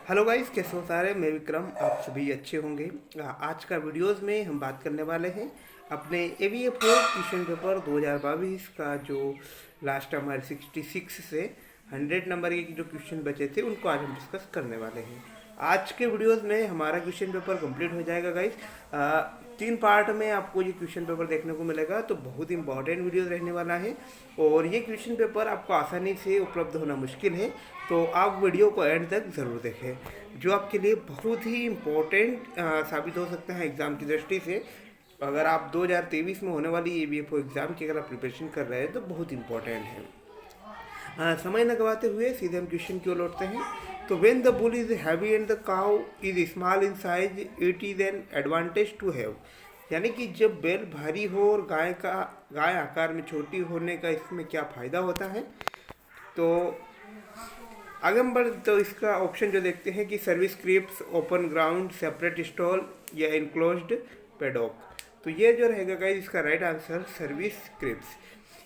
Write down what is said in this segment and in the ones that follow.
Hello guys, कैसे हो सारे। मैं विक्रम, आप सभी अच्छे होंगे। आज का वीडियोस में हम बात करने वाले हैं अपने AVA4 क्वेश्चन पेपर 2022 का। जो लास्ट टाइम हमारे 66 से 100 नंबर के जो क्वेश्चन बचे थे उनको आज हम डिस्कस करने वाले हैं। आज के वीडियोस में हमारा क्वेश्चन पेपर कंप्लीट हो जाएगा गाइस। 3 पार्ट में आपको ये क्वेश्चन पेपर देखने को मिलेगा, तो बहुत इंपॉर्टेंट वीडियोस रहने वाला है। और ये क्वेश्चन पेपर आपको आसानी से उपलब्ध होना मुश्किल है, तो आप वीडियो को एंड तक ज़रूर देखें, जो आपके लिए बहुत ही इम्पोर्टेंट साबित हो सकता है एग्ज़ाम की दृष्टि से। अगर आप 2023 में होने वाली AVA4 एग्ज़ाम की अगर आप प्रिपरेशन कर रहे हैं तो बहुत इंपॉर्टेंट है। समय न गवाते हुए सीधे हम क्वेश्चन की ओर लौटते हैं। तो when the bull is heavy and the cow is small in size, it is an advantage to have. यानी कि जब बैल भारी हो और गाय आकार में छोटी होने का इसमें क्या फ़ायदा होता है। तो आगे हम बढ़ तो इसका ऑप्शन जो देखते हैं कि सर्विस क्रिप्स, ओपन ग्राउंड, सेपरेट स्टॉल या इनक्लोज्ड पेडॉक। तो ये जो रहेगा गाइस इसका राइट आंसर सर्विस क्रिप्स।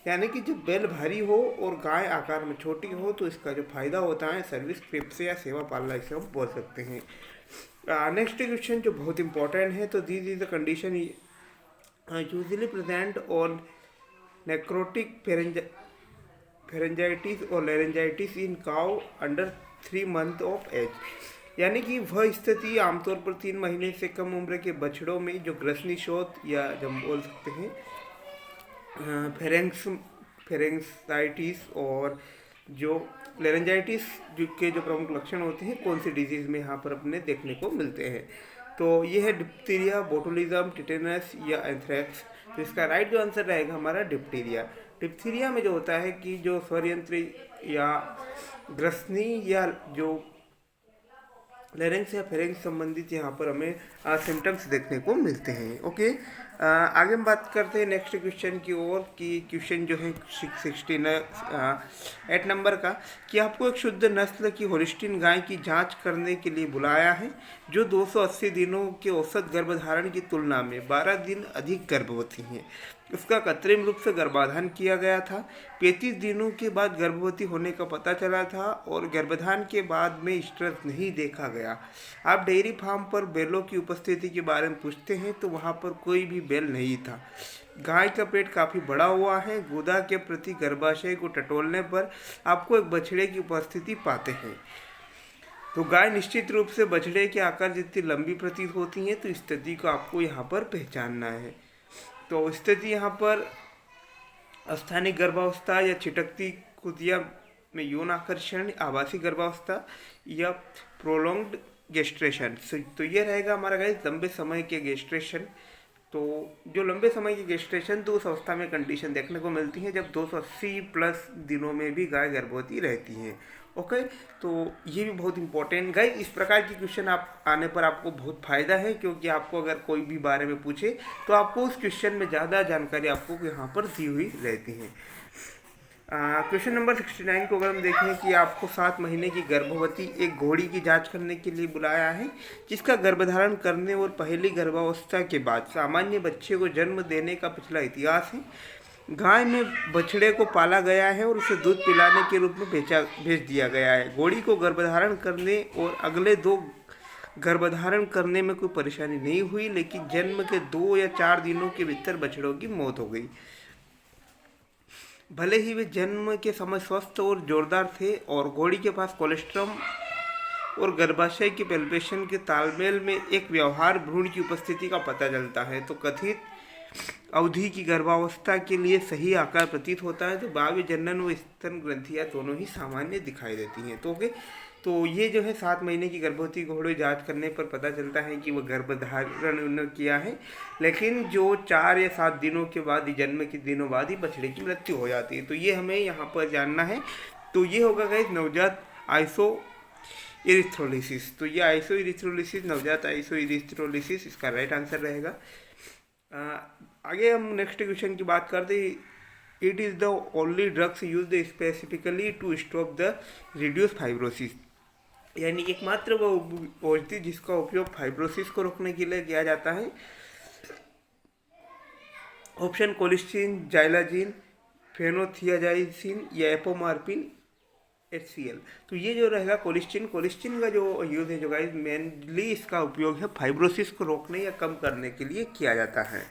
यानी कि जब बैल भारी हो और गाय आकार में छोटी हो तो इसका जो फायदा होता है सर्विस क्रिप्स या सेवा पालना इसे हम बोल सकते हैं। नेक्स्ट क्वेश्चन जो बहुत इंपॉर्टेंट है, तो this is the condition usually present on necrotic pharyngitis और laryngitis in cow under 3 month of age. यानी कि वह स्थिति आमतौर पर 3 महीने से कम उम्र के बछड़ों में जो ग्रसनी शोथ या जब बोल सकते हैं फेरेंसाइटिस और जो लेरेंजाइटिस के जो प्रमुख लक्षण होते हैं कौन सी डिजीज़ में यहाँ पर अपने देखने को मिलते हैं। तो ये है डिप्थीरिया, बोटुलिज्म, टिटेनस या एंथ्रेक्स। तो इसका राइट जो आंसर रहेगा हमारा डिप्थीरिया। डिप्थीरिया में जो होता है कि जो स्वरयंत्र या ग्रसनी या जो लेरेंक्स या फेरेंक्स संबंधित यहाँ पर हमें सिम्टम्स देखने को मिलते हैं। ओके, आगे हम बात करते हैं नेक्स्ट क्वेश्चन की ओर कि क्वेश्चन जो है 68 नंबर का, कि आपको एक शुद्ध नस्ल की होलिस्टीन गाय की जांच करने के लिए बुलाया है जो 280 दिनों के औसत गर्भधारण की तुलना में 12 दिन अधिक गर्भवती हैं। उसका कृत्रिम रूप से गर्भाधान किया गया था। 35 दिनों के बाद गर्भवती होने का पता चला था और गर्भाधान के बाद में स्ट्रेस नहीं देखा गया। आप डेयरी फार्म पर बैलों की उपस्थिति के बारे में पूछते हैं तो वहाँ पर कोई भी बैल नहीं था। गाय का पेट काफ़ी बड़ा हुआ है। गुदा के प्रति गर्भाशय को टटोलने पर आपको एक बछड़े की उपस्थिति पाते हैं। तो गाय निश्चित रूप से बछड़े के आकार जितनी लंबी प्रतीत होती हैं, तो स्थिति को आपको यहाँ पर पहचानना है। तो स्थिति यहाँ पर स्थानिक गर्भावस्था या छिटकती कुतिया में यौन आकर्षण, आभासी गर्भावस्था या प्रोलॉन्ग्ड गेस्ट्रेशन। तो ये रहेगा हमारा गाइस लंबे समय के गेस्ट्रेशन। तो जो लंबे समय की गेस्ट्रेशन तो उस अवस्था में कंडीशन देखने को मिलती है जब 280 प्लस दिनों में भी गाय गर्भवती रहती हैं। ओके, तो ये भी बहुत इंपॉर्टेंट गाइस। इस प्रकार की क्वेश्चन आप आने पर आपको बहुत फायदा है, क्योंकि आपको अगर कोई भी बारे में पूछे तो आपको उस क्वेश्चन में ज़्यादा जानकारी आपको यहाँ पर दी हुई रहती है। क्वेश्चन नंबर 69 को अगर हम देखें कि आपको 7 महीने की गर्भवती एक घोड़ी की जांच करने के लिए बुलाया है जिसका गर्भधारण करने और पहली गर्भावस्था के बाद सामान्य बच्चे को जन्म देने का पिछला इतिहास है। गाय में बछड़े को पाला गया है और उसे दूध पिलाने के रूप में भेज दिया गया है। घोड़ी को गर्भधारण करने और अगले 2 गर्भधारण करने में कोई परेशानी नहीं हुई, लेकिन जन्म के 2 या 4 दिनों के भीतर बछड़ों की मौत हो गई। भले ही वे जन्म के समय स्वस्थ और जोरदार थे और घोड़ी के पास कोलेस्ट्रम और गर्भाशय के पेल्पेशन के तालमेल में एक व्यवहार भ्रूण की उपस्थिति का पता चलता है, तो कथित अवधि की गर्भावस्था के लिए सही आकार प्रतीत होता है। तो भाव्य जनन व स्तन ग्रंथियाँ दोनों ही सामान्य दिखाई देती हैं। तो ओके, तो ये जो है 7 महीने की गर्भवती घोड़े जांच करने पर पता चलता है कि वह गर्भधारण किया है, लेकिन जो 4 या 7 दिनों के बाद ही, जन्म के दिनों बाद ही बछड़े की मृत्यु हो जाती है। तो ये हमें यहाँ पर जानना है। तो ये होगा गाइस नवजात आइसो इरिथ्रोलिसिस। तो ये आइसो इरिथ्रोलिसिस, नवजात आइसो इरिथ्रोलिसिस इसका राइट आंसर रहेगा। आगे हम नेक्स्ट क्वेश्चन की बात करते हैं। It is the only drugs use specifically to stop the reduce fibrosis. यानी एकमात्र वो औषधि जिसका उपयोग फाइब्रोसिस को रोकने के लिए किया जाता है। ऑप्शन कोलिस्टीन, जाइलाजीन, फेनोथियाजाइसिन या एपोमार्पिन HCl। तो ये जो रहेगा कोलिस्टिन, कोलिस्टिन का जो यूज़ है जो गाइस मेनली इसका उपयोग है फाइब्रोसिस को रोकने या कम करने के लिए किया जाता है।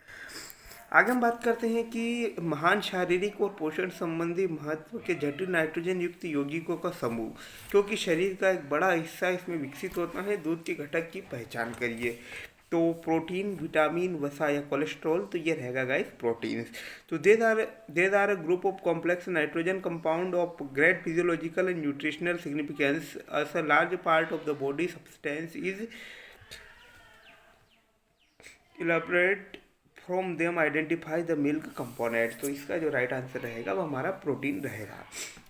आगे हम बात करते हैं कि महान शारीरिक और पोषण संबंधी महत्व के जटिल नाइट्रोजन युक्त यौगिकों का समूह, क्योंकि शरीर का एक बड़ा हिस्सा इसमें विकसित होता है। दूध के घटक की पहचान करिए। तो प्रोटीन, विटामिन, वसा या कोलेस्ट्रॉल, तो ये रहेगा गाइस प्रोटीन्स। तो there are a group of complex nitrogen compound of great physiological and nutritional significance as a large part of the body substance is elaborate from them identify the milk component. तो इसका जो right answer रहेगा वो हमारा protein रहेगा।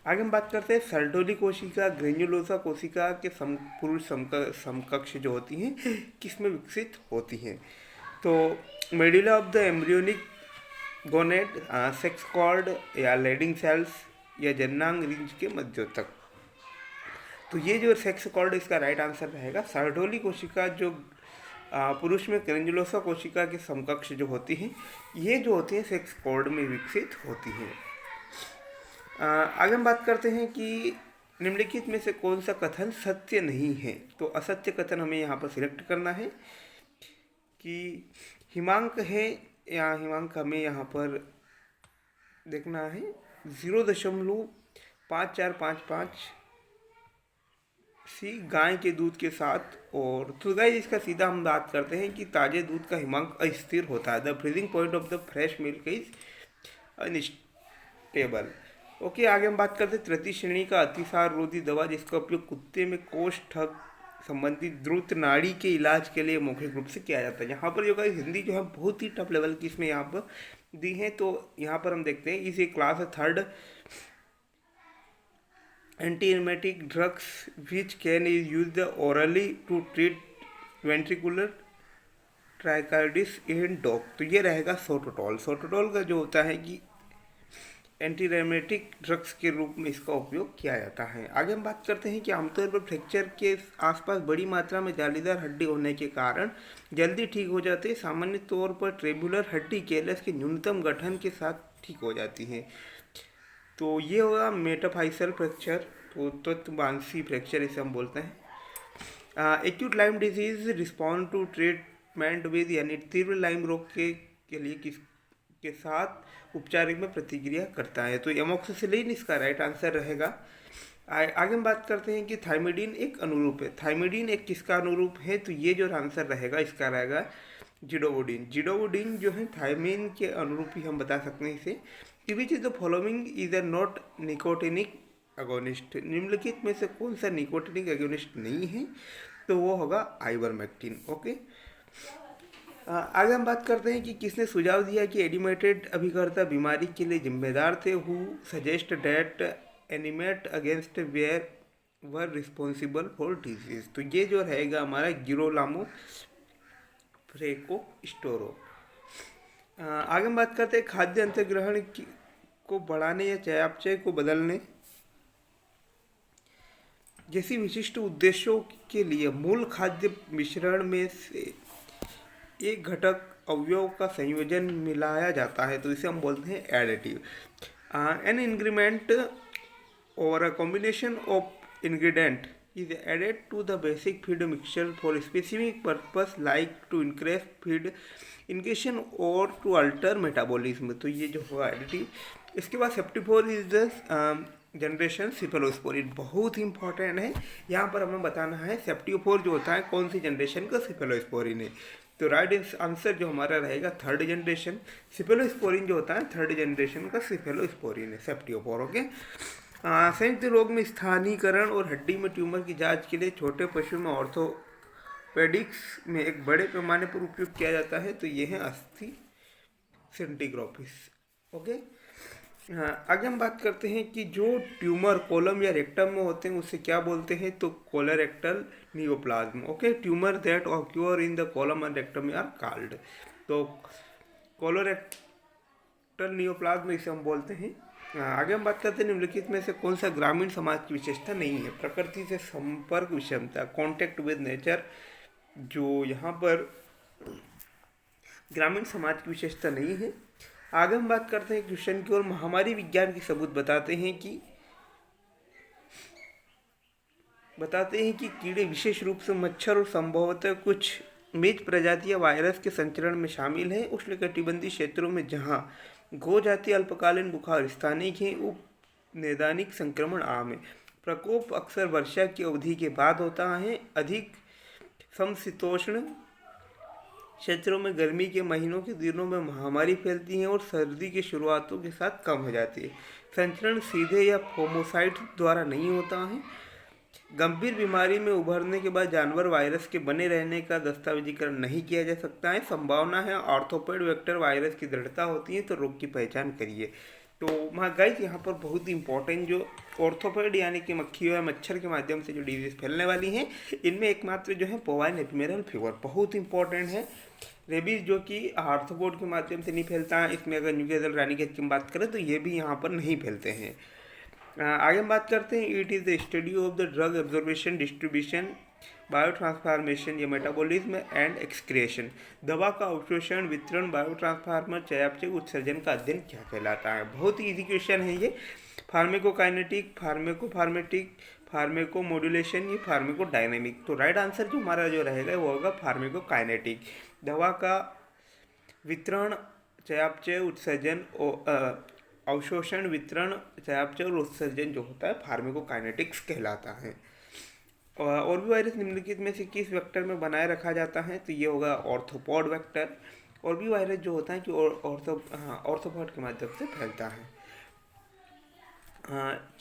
आगे हम बात करते हैं सर्टोली कोशिका, ग्रेन्युलोसा कोशिका के पुरुष समकक्ष जो होती हैं किस में विकसित होती हैं। तो medulla of the embryonic gonad, sex cord या लेडिंग सेल्स या जननांग रिंज के मध्य तक। तो ये जो सेक्स कॉर्ड इसका राइट आंसर रहेगा। सर्टोली कोशिका जो पुरुष में ग्रेन्युलोसा कोशिका के समकक्ष जो होती हैं, ये जो होती हैं सेक्स कॉर्ड में विकसित होती हैं। आगे हम बात करते हैं कि निम्नलिखित में से कौन सा कथन सत्य नहीं है। तो असत्य कथन हमें यहाँ पर सिलेक्ट करना है कि हिमांक है, या हिमांक हमें यहाँ पर देखना है 0.5455 सी गाय के दूध के साथ। और तो गाइस इसका सीधा हम बात करते हैं कि ताजे दूध का हिमांक अस्थिर होता है। The freezing point of the fresh milk is unstable. Okay, आगे हम बात करते हैं तृतीय श्रेणी का अतिसार रोधी दवा, जिसका उपयोग कुत्ते में कोष्ठक संबंधी द्रुत नाड़ी के इलाज के लिए मौखिक रूप से किया जाता है। यहाँ पर जो गाइस हिंदी जो है बहुत ही टफ लेवल की इसमें यहाँ पर दी है। तो यहाँ पर हम देखते हैं इसे class 3 anti-emetic drugs which can is used orally to treat ventricular tachycardias in dog. तो ये रहेगा सोटोटॉल। सोटोटॉल का जो होता है कि एंटीरेमेटिक ड्रग्स के रूप में इसका उपयोग किया जाता है। आगे हम बात करते हैं कि आमतौर पर फ्रैक्चर के आसपास बड़ी मात्रा में जालीदार हड्डी होने के कारण जल्दी ठीक हो जाते हैं। सामान्य तौर पर ट्रेबुलर हड्डी कैलस के न्यूनतम गठन के साथ ठीक हो जाती हैं। तो ये होगा मेटाफाइसल फ्रैक्चर, तो तत्वांशी फ्रैक्चर इसे हम बोलते हैं। Acute Lyme disease respond to treatment with, यानी तीव्र लाइम रोग के लिए के साथ उपचारिक में प्रतिक्रिया करता है। तो एमोक्सिसिलिन इसका राइट आंसर रहेगा। आगे हम बात करते हैं कि थाइमिडीन एक अनुरूप है। थाइमिडीन एक किसका अनुरूप है, तो ये जो आंसर रहेगा इसका रहेगा जिडोवोडिन। जिडोवोडिन जो है थाइमिन के अनुरूप ही हम बता सकते हैं इसे। Which is the following is a not nicotinic agonist. निम्नलिखित में से कौन सा निकोटिनिक एगोनिस्ट नहीं है, तो वो होगा आइवरमेक्टिन। ओके, आगे हम बात करते हैं कि किसने सुझाव दिया कि एडिमेटेड अभिकर्ता बीमारी के लिए जिम्मेदार थे। Who suggest that animate against where were responsible for disease. तो ये जो रहेगा हमारा गिरोलामो फ्रेकोस्टोरो। आगे हम बात करते हैं खाद्य अंतर्ग्रहण को बढ़ाने या चयापचय को बदलने जैसी विशिष्ट उद्देश्यों के लिए मूल खाद्य मिश्रण में से एक घटक अवयव का संयोजन मिलाया जाता है। तो इसे हम बोलते हैं एडिटिव। एन इंग्रीडिएंट और a combination of ingredient is added to the basic feed mixture for a specific purpose like to increase feed ingestion or to alter metabolism। तो ये जो हुआ एडिटिव। इसके बाद सेप्टिफोर इज द जनरेशन सिफेलोस्पोरिन, बहुत ही important है। यहाँ पर हमें बताना है सेप्टिफोर जो होता है कौन सी जनरेशन का सिफेलोस्पोरिन है। तो राइट आंसर जो हमारा रहेगा 3rd जनरेशन। सिफेलोस्पोरिन जो होता है 3rd जनरेशन का सिफेलोस्पोरिन है, सेप्टिफोर। ओके, संयुक्त रोग में स्थानीयकरण और हड्डी में ट्यूमर की जांच के लिए छोटे पशु में ऑर्थोपेडिक्स में एक बड़े पैमाने पर उपयोग किया जाता है। तो ये है अस्थि सेंटिग्राफिस। ओके, आगे हम बात करते हैं कि जो ट्यूमर कोलम या रेक्टम में होते हैं उसे क्या बोलते हैं, तो colorectal neoplasm. Okay, tumour that occur in the colon and rectum are called. तो कोलोरेक्टल नियोप्लाज्म इसे हम बोलते हैं। आगे हम बात करते हैं निम्नलिखित में से कौन सा ग्रामीण समाज की विशेषता नहीं है। प्रकृति से संपर्क विषमता, कॉन्टेक्ट विद नेचर, जो यहाँ पर ग्रामीण समाज की विशेषता नहीं है। आगे हम बात करते हैं क्वेश्चन की और महामारी विज्ञान की सबूत बताते हैं कि बताते हैं कि कीड़े विशेष रूप से मच्छर और संभवतः कुछ मेज प्रजातियां वायरस के संचरण में शामिल हैं। उष्णकटिबंधीय क्षेत्रों में जहां गो जाति अल्पकालीन बुखार स्थानिक है, उप नैदानिक संक्रमण आम है। प्रकोप अक्सर वर्षा की अवधि के बाद होता है। अधिक समशीतोष्ण क्षेत्रों में गर्मी के महीनों के दिनों में महामारी फैलती है और सर्दी की शुरुआतों के साथ कम हो जाती है। संचरण सीधे या फोमोसाइट द्वारा नहीं होता है। गंभीर बीमारी में उभरने के बाद जानवर वायरस के बने रहने का दस्तावेजीकरण नहीं किया जा सकता है। संभावना है ऑर्थोपोड वेक्टर वायरस की दृढ़ता होती है तो रोग की पहचान करिए। तो गाइस यहाँ पर बहुत ही इंपॉर्टेंट जो ऑर्थोपोड यानी कि मक्खी या मच्छर के माध्यम से जो डिजीज फैलने वाली हैं, इनमें एकमात्र जो है पोवाइन एपिमेरल फीवर बहुत इंपॉर्टेंट है। रेबीज जो कि आर्थ्रोपोड के माध्यम से नहीं फैलता है, इसमें अगर न्यूकैसल रानीखेत की बात करें तो ये भी यहाँ पर नहीं फैलते हैं। आगे हम बात करते हैं, it is the study of the drug absorption, distribution, biotransformation या मेटाबॉलिज्म एंड एक्सक्रिएशन। दवा का अवशोषण, वितरण, बायोट्रांसफार्मर, चयापचय उत्सर्जन का अध्ययन क्या कहलाता है। बहुत ही इजी क्वेश्चन है ये। फार्मेकोकाइनेटिक, फार्मेकोफार्मेटिक, फार्मेकोमोड्यूलेशन, ये फार्मेकोडायनेमिक। तो राइट आंसर जो हमारा जो रहेगा वो होगा फार्मेकोकाइनेटिक। दवा का वितरण, चयापचय उत्सर्जन, अवशोषण, वितरण, चयापचय और उत्सर्जन जो होता है फार्मेकोकाइनेटिक्स कहलाता है। और भी वायरस निम्नलिखित में से किस वेक्टर में बनाए रखा जाता है, तो ये होगा ऑर्थोपॉड वेक्टर। और भी वायरस जो होता है कि ऑर्थोपॉड के माध्यम से फैलता है।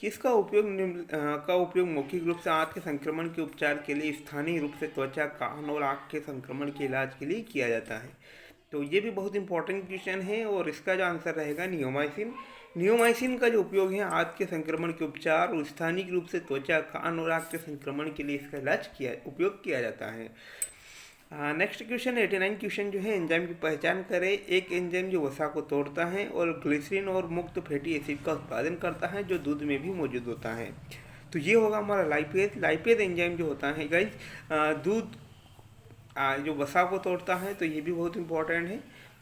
किसका उपयोग मौखिक रूप से आंत के संक्रमण के उपचार के लिए, स्थानीय रूप से त्वचा, कान और आँख के संक्रमण के इलाज के लिए किया जाता है। तो ये भी बहुत इंपॉर्टेंट क्वेश्चन है और इसका जो आंसर रहेगा नियोमाइसिन। नियोमाइसिन का जो उपयोग है आंत के संक्रमण के उपचार और स्थानिक रूप से त्वचा, कान और आँख के संक्रमण के लिए इसका उपयोग किया जाता है। नेक्स्ट क्वेश्चन 89 क्वेश्चन जो है, एंजाइम की पहचान करें। एक एंजाइम जो वसा को तोड़ता है और ग्लिसरीन और मुक्त फैटी एसिड का उत्पादन करता है जो दूध में भी मौजूद होता है। तो ये होगा हमारा लाइपेज। लाइपेज एंजाइम जो होता है गाइज, दूध जो वसा को तोड़ता है, तो ये भी बहुत इंपॉर्टेंट है।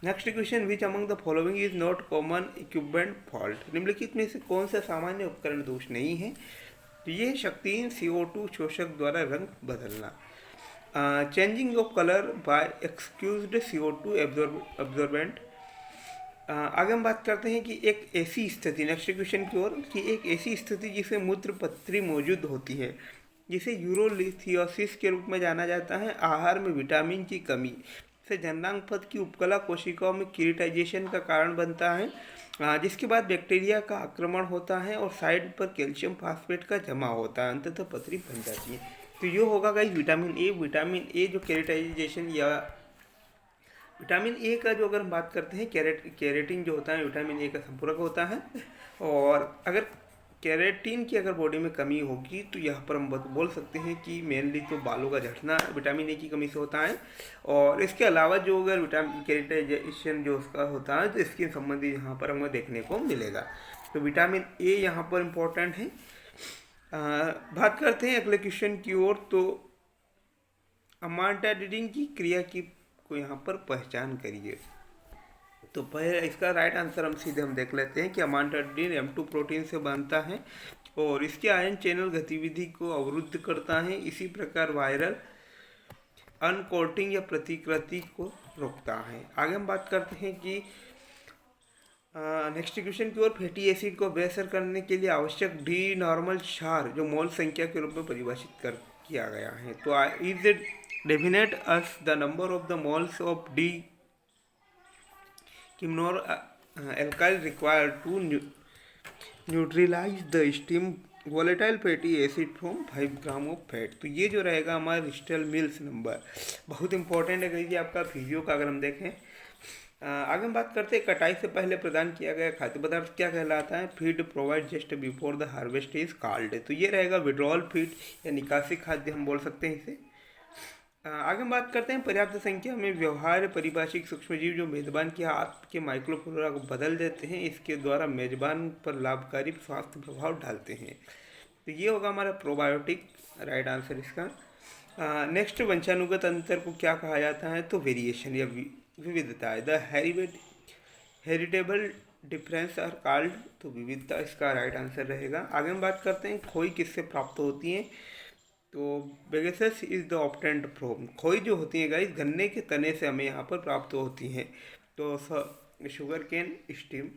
Next question, which among the following is not common equipment fault. निम्नलिखित में से कौन सा सामान्य उपकरण दोष नहीं है, तो ये शक्तिहीन CO2 शोषक द्वारा रंग बदलना। Changing of colour bye excused CO2 absorbent. आगे हम बात करते हैं कि एक ऐसी स्थिति, नेक्स्ट क्वेश्चन की ओर, कि एक ऐसी स्थिति जिसे मूत्र पत्री मौजूद होती है, जिसे यूरोलिथियोसिस के रूप में जाना जाता है। आहार में विटामिन की कमी से जननांग पथ की उपकला कोशिकाओं में किरीटाइजेशन का कारण बनता है, जिसके बाद बैक्टीरिया का आक्रमण होता है और साइड पर कैल्शियम फास्फेट का जमा होता है, अंततः पथरी बन जाती है। तो ये होगा guys vitamin A. Vitamin A जो केरेटाइजेशन या विटामिन ए का जो अगर हम बात करते हैं, कैरेटिन जो होता है विटामिन ए का संपूरक होता है। और अगर कैरेटिन की अगर बॉडी में कमी होगी तो यहाँ पर हम बोल सकते हैं कि मेनली तो बालों का झड़ना विटामिन ए की कमी से होता है। और इसके अलावा जो अगर विटामिन कैरेटाइजेशन जो उसका होता है तो इसके संबंधी यहाँ पर हमें देखने को मिलेगा। तो विटामिन ए यहाँ पर इम्पोर्टेंट है। बात करते हैं अगले क्वेश्चन की ओर। तो अमांटाडिन की क्रिया की को यहाँ पर पहचान करिए। तो पहले इसका राइट आंसर हम देख लेते हैं कि अमांटाडिन M2 प्रोटीन से बनता है और इसके आयन चैनल गतिविधि को अवरुद्ध करता है। इसी प्रकार वायरल अनकोटिंग या प्रतिकृति को रोकता है। आगे हम बात करते हैं कि नेक्स्ट क्वेश्चन की ओर, फैटी एसिड को बेअसर करने के लिए आवश्यक डी नॉर्मल क्षार जो मोल संख्या के रूप में परिभाषित किया गया है। तो is it definite as the number of the moles of decinormal alkali required to neutralize the steam volatile fatty acid from 5 gram of fat. तो ये जो रहेगा हमारा रिस्टल मिल्स नंबर, बहुत इंपॉर्टेंट है कहिए आपका फिजियो का अगर हम देखें। आगे हम बात करते हैं कटाई से पहले प्रदान किया गया खाद्य पदार्थ क्या कहलाता है। Feed provide just before the harvest is called. तो ये रहेगा विड्रॉल फीड या निकासी खाद्य हम बोल सकते हैं इसे। आगे हम बात करते हैं पर्याप्त संख्या में व्यवहार परिभाषिक सूक्ष्मजीव जो मेजबान के हाथ के माइक्रोफ्लोरा को बदल देते हैं, इसके द्वारा मेजबान पर लाभकारी स्वास्थ्य प्रभाव डालते हैं। तो ये होगा हमारा प्रोबायोटिक, राइट आंसर इसका। नेक्स्ट, वंशानुगत अंतर को क्या कहा जाता है, तो वेरिएशन या विविधता है। The heritable difference are called, तो विविधता इसका राइट आंसर रहेगा। आगे हम बात करते हैं खोई किससे प्राप्त होती है। तो बेगेसस इज़ द ऑप्टेंट फ्रॉम, खोई जो होती है गाइस गन्ने के तने से हमें यहाँ पर प्राप्त होती हैं। तो शुगर केन स्टीम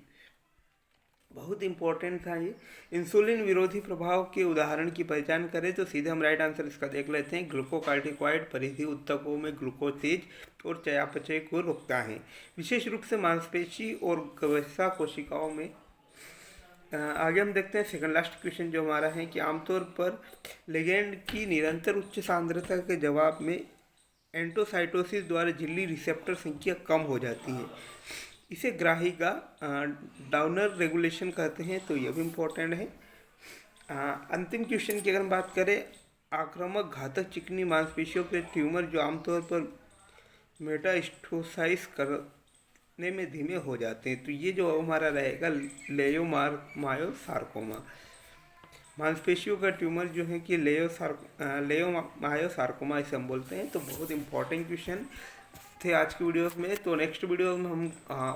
बहुत इंपॉर्टेंट था ये। इंसुलिन विरोधी प्रभाव के उदाहरण की पहचान करें तो सीधे हम राइट आंसर इसका देख लेते हैं। ग्लूकोकार्टिकॉइड परिधि ऊतकों में ग्लूकोज और चयापचय को रोकता है, विशेष रूप से मांसपेशी और वसा कोशिकाओं में। आगे हम देखते हैं सेकंड लास्ट क्वेश्चन जो हमारा है कि आमतौर पर लिगैंड की निरंतर उच्च सांद्रता के जवाब में एंडोसाइटोसिस द्वारा झिल्ली रिसेप्टर संख्या कम हो जाती है। इसे ग्राहिका डाउनर रेगुलेशन कहते हैं, तो यह भी इम्पोर्टेंट है। अंतिम क्वेश्चन की अगर हम बात करें, आक्रामक घातक चिकनी मांसपेशियों के ट्यूमर जो आमतौर पर मेटास्टोसाइज करने में धीमे हो जाते हैं, तो ये जो हमारा रहेगा लेयोमायोसार्कोमा। मांसपेशियों का ट्यूमर जो है कि लेयोमायोसार्कोमा इसे हम बोलते हैं। तो बहुत इंपॉर्टेंट क्वेश्चन थे आज की वीडियोस में। तो नेक्स्ट वीडियो में हम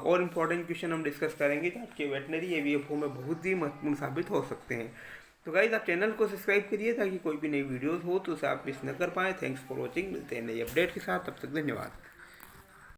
और इम्पोर्टेंट क्वेश्चन हम डिस्कस करेंगे जो आपके वेटनरी AVFO में बहुत ही महत्वपूर्ण साबित हो सकते हैं। तो गाइज आप चैनल को सब्सक्राइब करिए ताकि कोई भी नई वीडियोस हो तो उसे आप मिस न कर पाएँ। थैंक्स फॉर वॉचिंग, मिलते हैं नई अपडेट के साथ, तब तक धन्यवाद।